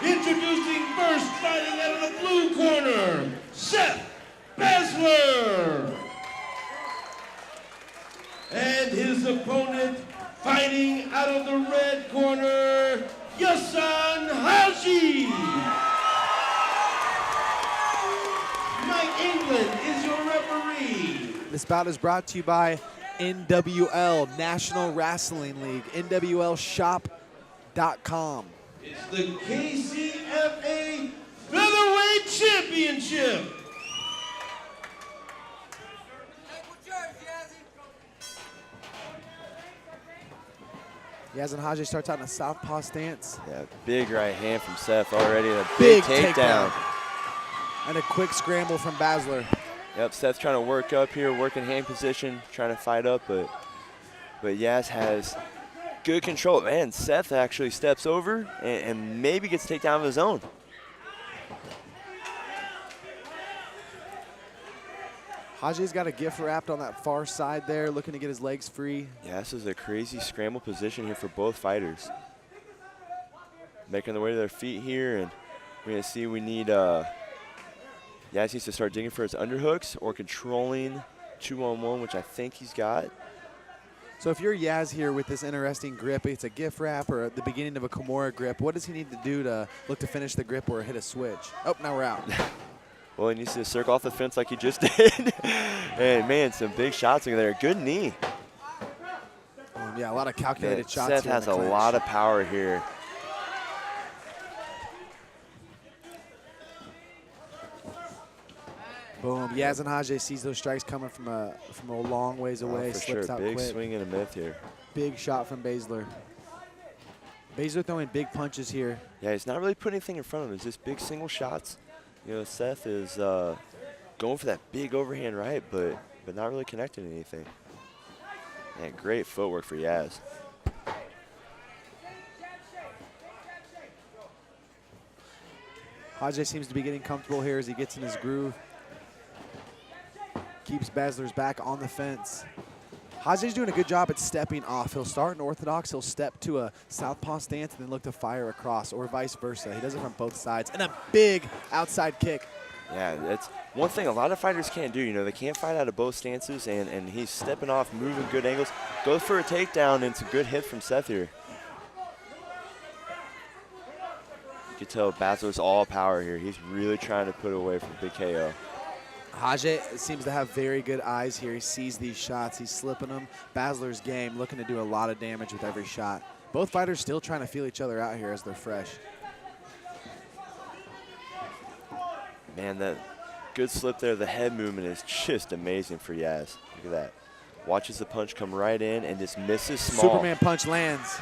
Introducing first, fighting out of the blue corner, Seth Basler. And his opponent, fighting out of the red corner, Yazan Hajeh. Mike England is your referee. This bout is brought to you by NWL, National Wrestling League, NWLshop.com. It's the KCFA Featherweight Championship. Yazan Hajeh starts out in a southpaw stance. Yeah, big right hand from Seth already, and a big takedown. And a quick scramble from Basler. Yep, Seth's trying to work up here, work in hand position, trying to fight up, but Yaz has good control. Man, Seth actually steps over and maybe gets a takedown of his own. Hajeh's got a gift wrapped on that far side there, looking to get his legs free. Yeah, this is a crazy scramble position here for both fighters. Making their way to their feet here, and we're gonna see we need, Yaz needs to start digging for his underhooks or controlling 2-on-1, which I think he's got. So if you're Yaz here with this interesting grip, it's a gift wrap or the beginning of a Kimura grip, what does he need to do to look to finish the grip or hit a switch? Oh, now we're out. Well, he needs to circle off the fence like he just did. And, man, some big shots in there. Good knee. Yeah, a lot of calculated shots. Seth has a lot of power here. Boom. Yazan Hajeh sees those strikes coming from a long ways away. For slips sure. out Big quick. swing and a myth here. Big shot from Basler. Basler throwing big punches here. Yeah, he's not really putting anything in front of him. It's just big single shots. You know, Seth is going for that big overhand right, but not really connecting anything. Man, great footwork for Yaz. Hajeh seems to be getting comfortable here as he gets in his groove. Keeps Basler's back on the fence. Hajej's doing a good job at stepping off. He'll start in orthodox, he'll step to a southpaw stance and then look to fire across, or vice versa. He does it from both sides. And a big outside kick. Yeah, that's one thing a lot of fighters can't do. You know, they can't fight out of both stances, and he's stepping off, moving good angles. Goes for a takedown, and it's a good hit from Seth here. You can tell Basler's all power here. He's really trying to put away from big KO. Hajeh seems to have very good eyes here. He sees these shots. He's slipping them. Basler's game, looking to do a lot of damage with every shot. Both fighters still trying to feel each other out here as they're fresh. Man, that good slip there. The head movement is just amazing for Yaz. Look at that. Watches the punch come right in and just misses small. Superman punch lands.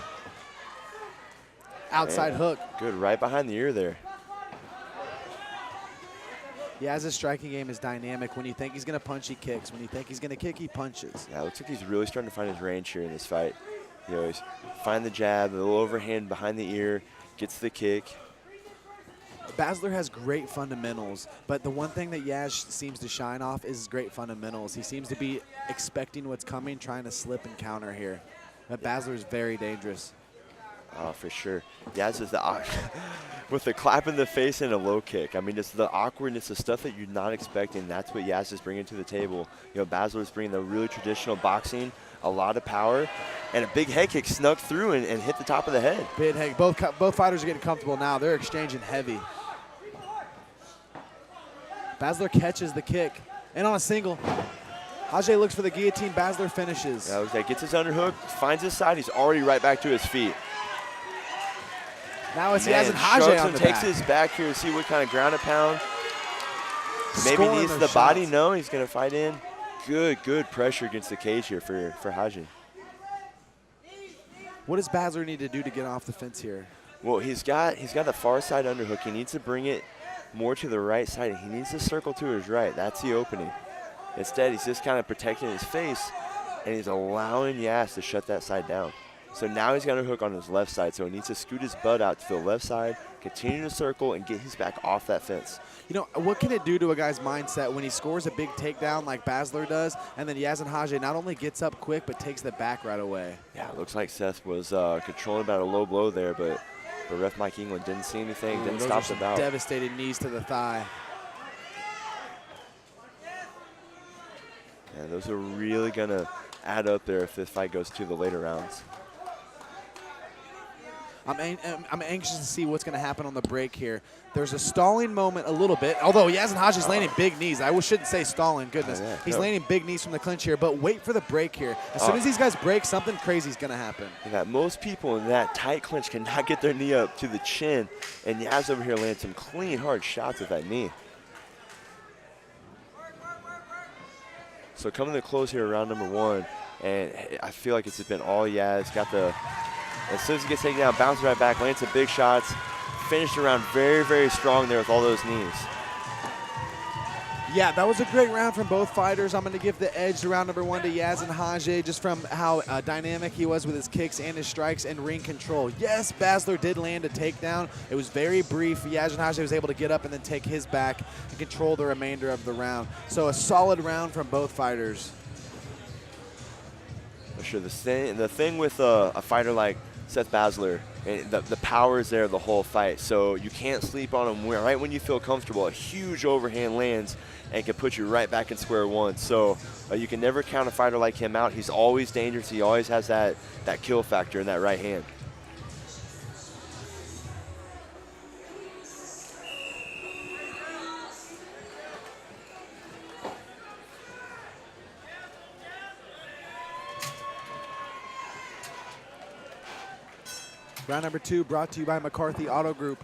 Outside hook. Good, right behind the ear there. Yaz's striking game is dynamic. When you think he's going to punch, he kicks. When you think he's going to kick, he punches. Yeah, it looks like he's really starting to find his range here in this fight. You know, he's find the jab, the little overhand behind the ear, gets the kick. Basler has great fundamentals, but the one thing that Yaz seems to shine off is great fundamentals. He seems to be expecting what's coming, trying to slip and counter here. But Basler is very dangerous. Oh, for sure. Yaz is with the clap in the face and a low kick. I mean, it's the awkwardness, the stuff that you're not expecting. That's what Yaz is bringing to the table. You know, Basler is bringing the really traditional boxing, a lot of power, and a big head kick snuck through and hit the top of the head. Big head. Both fighters are getting comfortable now. They're exchanging heavy. Basler catches the kick, and on a single. Hajeh looks for the guillotine. Basler finishes. Yeah, okay, gets his underhook, finds his side. He's already right back to his feet. Now it's Yazan Hajeh on the takes back. his back here to see what kind of ground and pound. Maybe Scoring needs those the body. shots. No, he's going to fight in. Good pressure against the cage here for Hajeh. What does Basler need to do to get off the fence here? Well, he's got the far side underhook. He needs to bring it more to the right side. He needs to circle to his right. That's the opening. Instead, he's just kind of protecting his face, and he's allowing Yaz to shut that side down. So now he's got a hook on his left side, so he needs to scoot his butt out to the left side, continue to circle, and get his back off that fence. You know, what can it do to a guy's mindset when he scores a big takedown like Basler does, and then Yazan Hajeh not only gets up quick, but takes the back right away? Yeah, it looks like Seth was controlling about a low blow there, but But ref Mike England didn't see anything, didn't Those stop are the some bout. devastating knees to the thigh. And those are really going to add up there if this fight goes to the later rounds. I'm anxious to see what's going to happen on the break here. There's a stalling moment a little bit, although Yazan Hajeh is landing big knees. I shouldn't say stalling, goodness. Yeah, He's landing big knees from the clinch here, but wait for the break here. As soon as these guys break, something crazy is going to happen. Yeah, most people in that tight clinch cannot get their knee up to the chin, and Yaz over here lands some clean, hard shots with that knee. So coming to close here, round number 1, and I feel like it's been all Yaz. Got the, as soon as he gets taken down, bounces right back, lands some big shots, finished around very, very strong there with all those knees. Yeah, that was a great round from both fighters. I'm going to give the edge to round number 1 to Yazan Hajeh just from how dynamic he was with his kicks and his strikes and ring control. Yes, Basler did land a takedown. It was very brief. Yazan Hajeh was able to get up and then take his back and control the remainder of the round. So a solid round from both fighters. For sure, the thing with a fighter like Seth Basler, and the power is there the whole fight, so you can't sleep on him. Right when you feel comfortable, a huge overhand lands and can put you right back in square one. So you can never count a fighter like him out. He's always dangerous. He always has that kill factor in that right hand. Round number 2 brought to you by McCarthy Auto Group.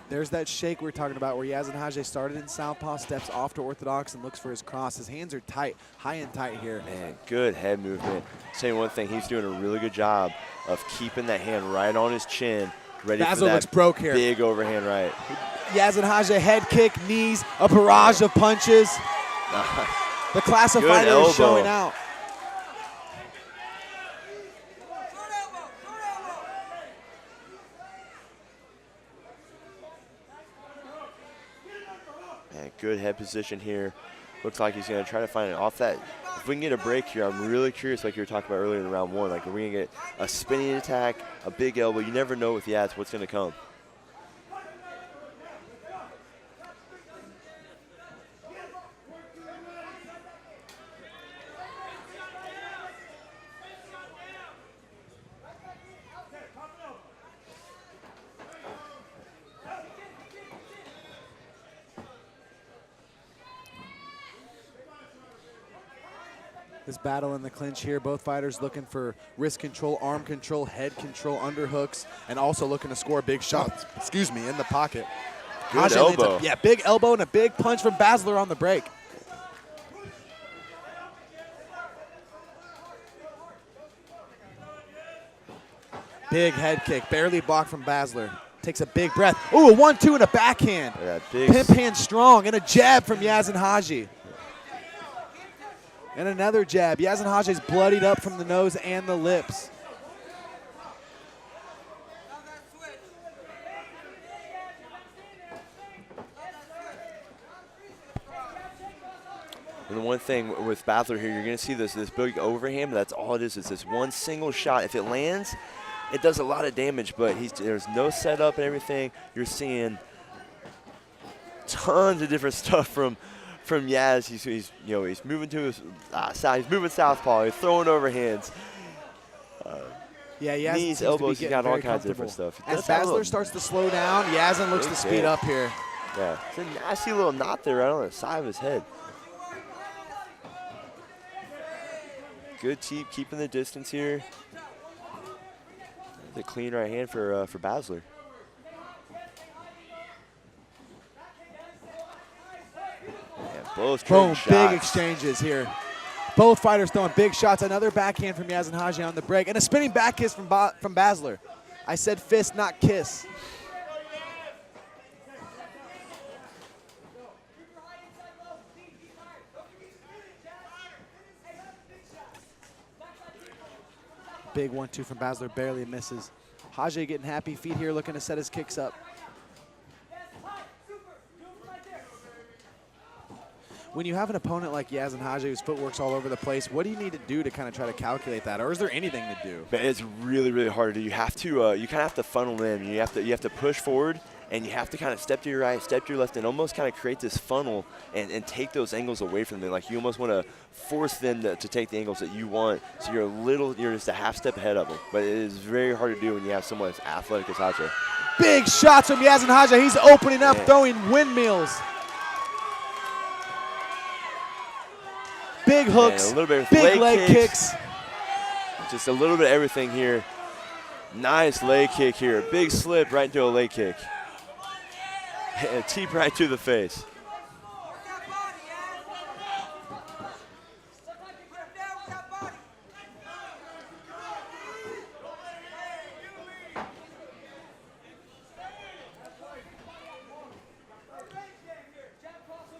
There's that shake we were talking about where Yazan Hajeh started in southpaw, steps off to orthodox, and looks for his cross. His hands are tight, high and tight here. Man, good head movement. Saying one thing, he's doing a really good job of keeping that hand right on his chin, ready for Basler that looks broke here. big overhand right. Yazan Hajeh head kick, knees, a barrage of punches. The class of fighter is showing out. Man, good head position here. Looks like he's going to try to find it off that. If we can get a break here, I'm really curious, like you were talking about earlier in round 1, like are we going to get a spinning attack, a big elbow? You never know with Yaz what's going to come. This battle in the clinch here, both fighters looking for wrist control, arm control, head control, underhooks, and also looking to score big shots, in the pocket. Good elbow. Yeah, big elbow and a big punch from Basler on the break. Big head kick, barely blocked from Basler. Takes a big breath. Ooh, a 1-2 and a backhand. Yeah, big Pimp hand strong, and a jab from Yazan Hajeh. And another jab. Yazan Hajeh's bloodied up from the nose and the lips. And the one thing with Basler here, you're going to see this big overhand, but that's all it is. It's this one single shot. If it lands, it does a lot of damage, but there's no setup and everything. You're seeing tons of different stuff from Yaz. He's moving to his side. He's moving southpaw. He's throwing overhands. Yeah, Yazan knees, elbows. He's got all kinds of different stuff. As Basler starts to slow down, Yazan looks to speed up here. Yeah, it's a nasty little knot there right on the side of his head. Good keeping the distance here. The clean right hand for Basler. Both boom, shots. big exchanges here. Both fighters throwing big shots. Another backhand from Yazan Hajeh on the break. And a spinning back kiss from Basler. I said fist, not kiss. Big 1-2 from Basler, barely misses. Hajeh getting happy feet here, looking to set his kicks up. when you have an opponent like Yazan Hajeh whose footwork's all over the place, what do you need to do to kind of try to calculate that, or is there anything to do? But it's really, really hard to do. You have to, you kind of have to funnel in. You have to push forward, and you have to kind of step to your right, step to your left, and almost kind of create this funnel and take those angles away from them. Like you almost want to force them to take the angles that you want, so you're just a half step ahead of them. But it is very hard to do when you have someone as athletic as Hajeh. Big shots from Yazan Hajeh. He's opening up, throwing windmills. Big hooks, a little bit of big leg kicks. Just a little bit of everything here. Nice leg kick here. Big slip right into a leg kick. And teep right to the face.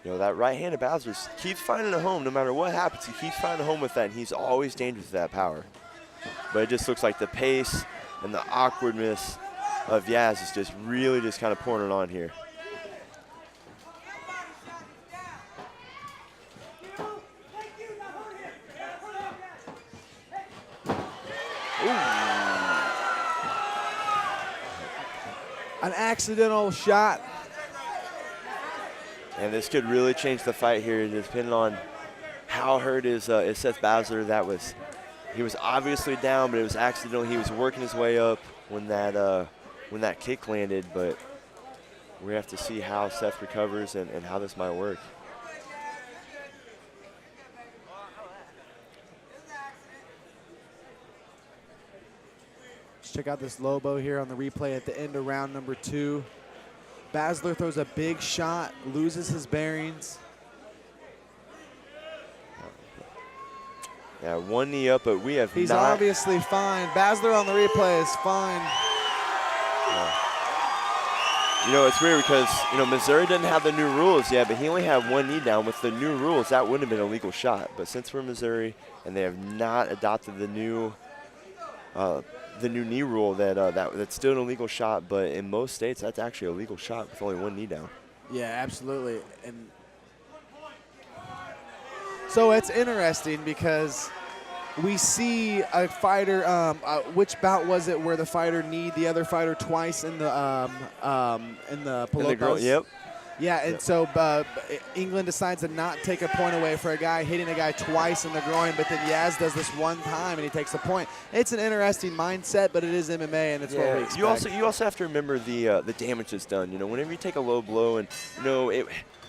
You know, that right hand of Basler keeps finding a home no matter what happens. He keeps finding a home with that, and he's always dangerous with that power. But it just looks like the pace and the awkwardness of Yaz is just really just kind of pouring it on here. An accidental shot. And this could really change the fight here, depending on how hurt is Seth Basler. He was obviously down, but it was accidental. He was working his way up when that kick landed, but we have to see how Seth recovers and how this might work. Let's check out this Lobo here on the replay at the end of round number 2. Basler throws a big shot, loses his bearings. Yeah, one knee up, but we have He's not. obviously fine. Basler on the replay is fine. You know, it's weird because, you know, Missouri didn't have the new rules yet, but he only had one knee down. With the new rules, that wouldn't have been a legal shot. But since we're Missouri and they have not adopted the new knee rule, that's still an illegal shot. But in most states, that's actually a legal shot with only one knee down. Yeah, absolutely. And so it's interesting because we see a fighter. Which bout was it where the fighter kneed the other fighter twice in the Pelotas? Yep. Yeah, and so England decides to not take a point away for a guy hitting a guy twice in the groin, but then Yaz does this one time and he takes the point. It's an interesting mindset, but it is MMA and it's what we expect. You also have to remember the damage that's done. You know, whenever you take a low blow and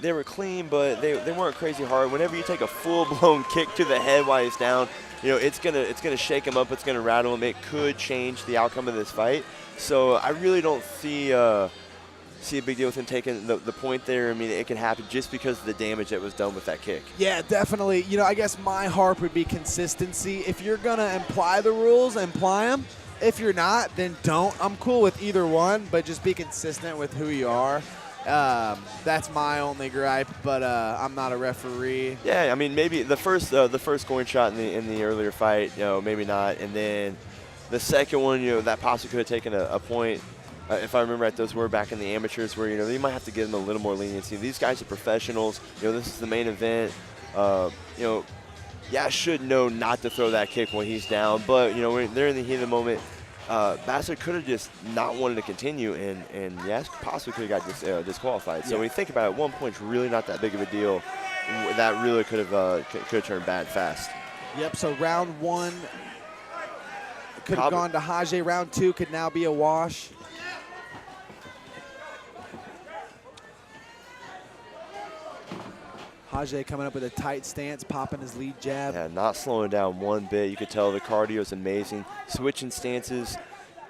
they were clean, but they weren't crazy hard. Whenever you take a full-blown kick to the head while he's down, you know, it's gonna shake him up. It's gonna rattle him. It could change the outcome of this fight. So I really don't see a big deal with him taking the point there. I mean, it can happen just because of the damage that was done with that kick. Yeah, definitely. You know, I guess my harp would be consistency. If you're going to imply the rules, imply them. If you're not, then don't. I'm cool with either one, but just be consistent with who you are. That's my only gripe, but I'm not a referee. Yeah, I mean, maybe the first scoring shot in the earlier fight, you know, maybe not. And then the second one, you know, that possibly could have taken a point. If I remember right, those were back in the amateurs where, you know, they might have to give them a little more leniency. These guys are professionals. You know, this is the main event. You know, should know not to throw that kick when he's down. But, you know, when they're in the heat of the moment, Basler could have just not wanted to continue, and possibly could have got disqualified. So when you think about it, 1 point's really not that big of a deal. That really could have turned bad fast. Yep, so round 1 could have gone to Hajeh. Round 2 could now be a wash. Hajeh coming up with a tight stance, popping his lead jab. Yeah, not slowing down one bit. You could tell the cardio is amazing. Switching stances,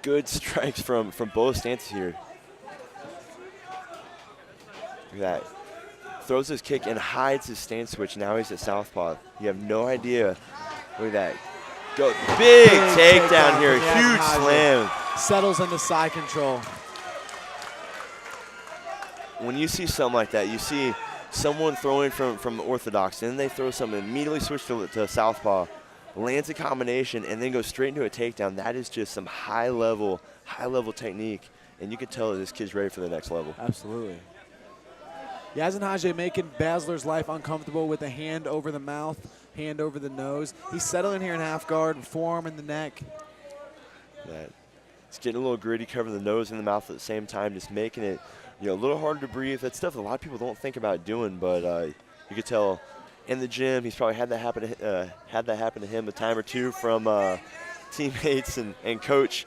good strikes from both stances here. Look at that. Throws his kick and hides his stance switch. Now he's at southpaw. You have no idea. Look at that. Go big takedown here. Huge slam. Settles into side control. When you see something like that, you see someone throwing from orthodox, and then they throw something, immediately switch to southpaw, lands a combination, and then goes straight into a takedown. That is just some high level technique, and you can tell that this kid's ready for the next level. Absolutely. Yazan Hajeh making Basler's life uncomfortable with a hand over the mouth, hand over the nose. He's settling here in half guard, forearm in the neck. It's getting a little gritty, covering the nose and the mouth at the same time, just making it, a little harder to breathe. That's stuff a lot of people don't think about doing, but you could tell in the gym he's probably had that happen to him a time or two from teammates and coach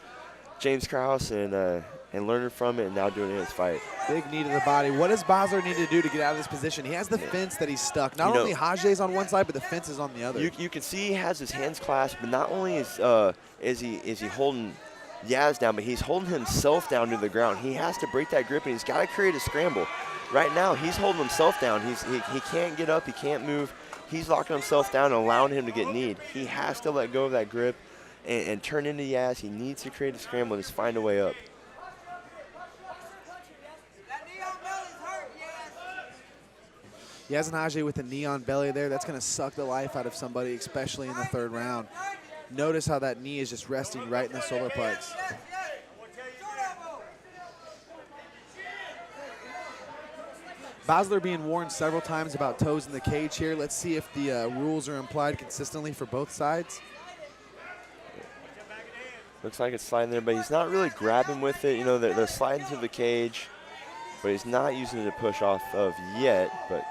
James Krause, and learning from it and now doing it in his fight. Big knee to the body. What does Basler need to do to get out of this position? He has the fence that he's stuck. Not only Hajeh's on one side, but the fence is on the other. You can see he has his hands clasped, but not only is he holding Yaz down, but he's holding himself down to the ground. He has to break that grip, and he's got to create a scramble. Right now, he's holding himself down. He can't get up. He can't move. He's locking himself down and allowing him to get kneed. He has to let go of that grip and turn into Yaz. He needs to create a scramble and just find a way up. Yazan Hajeh with the knee on belly there. That's going to suck the life out of somebody, especially in the third round. Notice how that knee is just resting right in the solar plex. Basler being warned several times about toes in the cage here. Let's see if the rules are implied consistently for both sides. Looks like it's sliding there, but he's not really grabbing with it. They're sliding through the cage, but he's not using it to push off of yet. But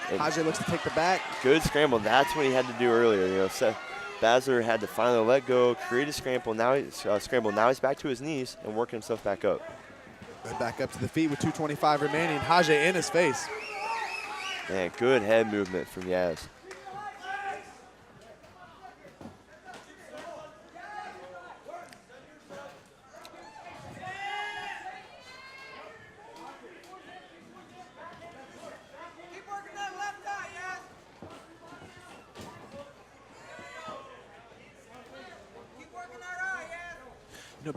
Hajeh looks to take the back. Good scramble. That's what he had to do earlier. Seth Basler had to finally let go, create a scramble. Now he's back to his knees and working himself back up. Back up to the feet with 2:25 remaining. Hajeh in his face. Man, good head movement from Yaz.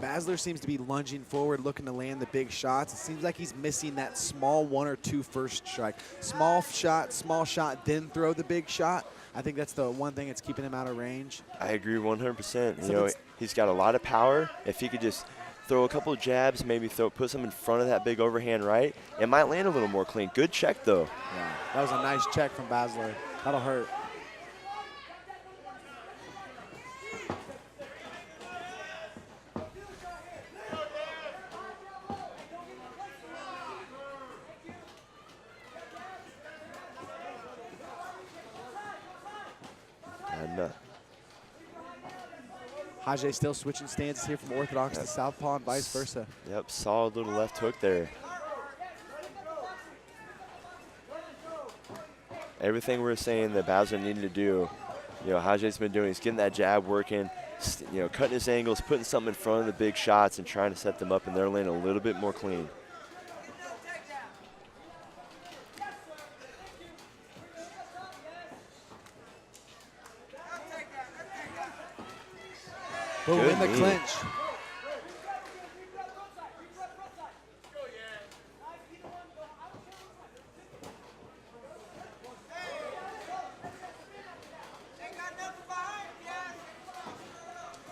Basler seems to be lunging forward, looking to land the big shots. It seems like he's missing that small 1 or 2 first strike. Small shot, then throw the big shot. I think that's the one thing that's keeping him out of range. I agree 100%. He's got a lot of power. If he could just throw a couple of jabs, maybe put some in front of that big overhand right, it might land a little more clean. Good check, though. Yeah, that was a nice check from Basler. That'll hurt. Hajeh still switching stances here from orthodox to southpaw and vice versa. Yep, solid little left hook there. Everything we're saying that Basler needed to do, Hajeh's been doing. He's getting that jab working, cutting his angles, putting something in front of the big shots and trying to set them up, and they're landing a little bit more clean. Boom, in the clinch.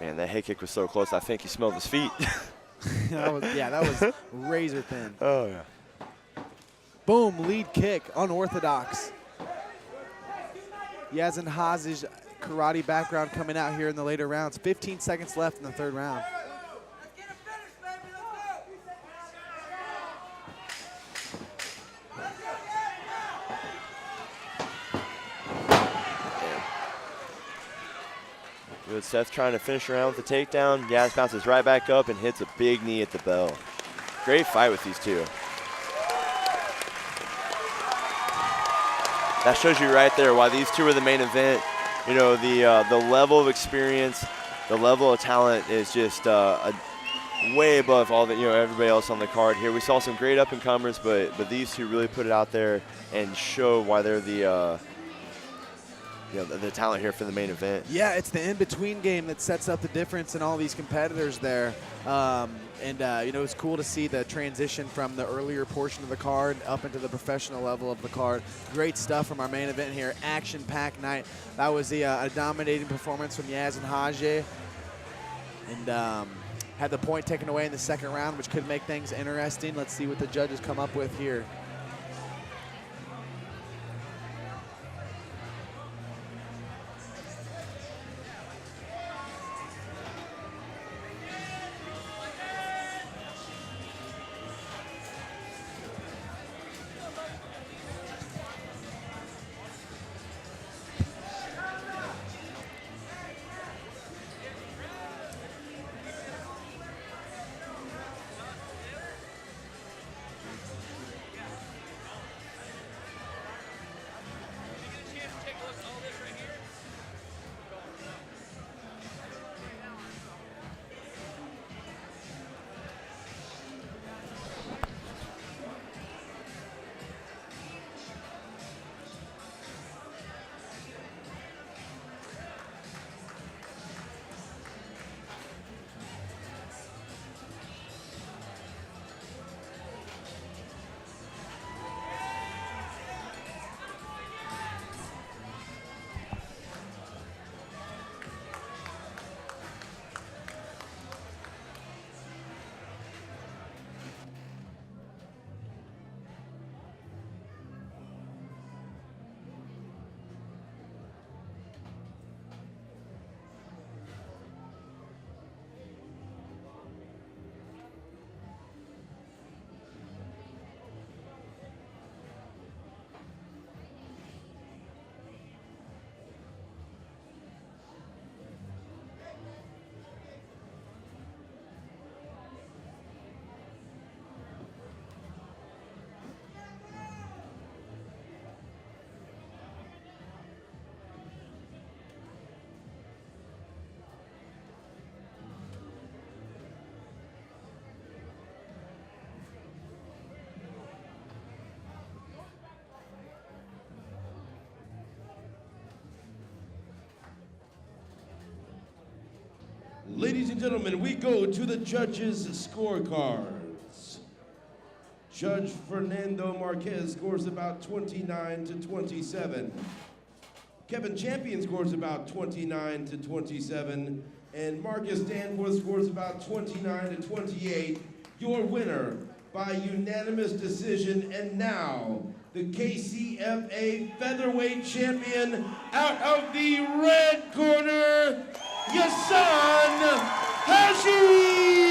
Man, that head kick was so close. I think he smelled his feet. that was razor thin. Oh, yeah. Boom, lead kick, unorthodox. Yazan Hajeh's karate background coming out here in the later rounds. 15 seconds left in the third round. Good. Seth trying to finish around with the takedown. Yaz bounces right back up and hits a big knee at the bell. Great fight with these two. That shows you right there why these two are the main event. The level of experience, the level of talent is just way above all everybody else on the card here. We saw some great up-and-comers, but these two really put it out there and show why they're the talent here for the main event. Yeah, it's the in-between game that sets up the difference in all these competitors there. It's cool to see the transition from the earlier portion of the card up into the professional level of the card. Great stuff from our main event here. Action-packed night. That was a dominating performance from Yazan Hajeh. And had the point taken away in the second round, which could make things interesting. Let's see what the judges come up with here. Ladies and gentlemen, we go to the judges' scorecards. Judge Fernando Marquez scores about 29 to 27. Kevin Champion scores about 29 to 27. And Marcus Danforth scores about 29 to 28. Your winner by unanimous decision, and now the KCFA featherweight champion out of the red corner, Yazan Hajeh!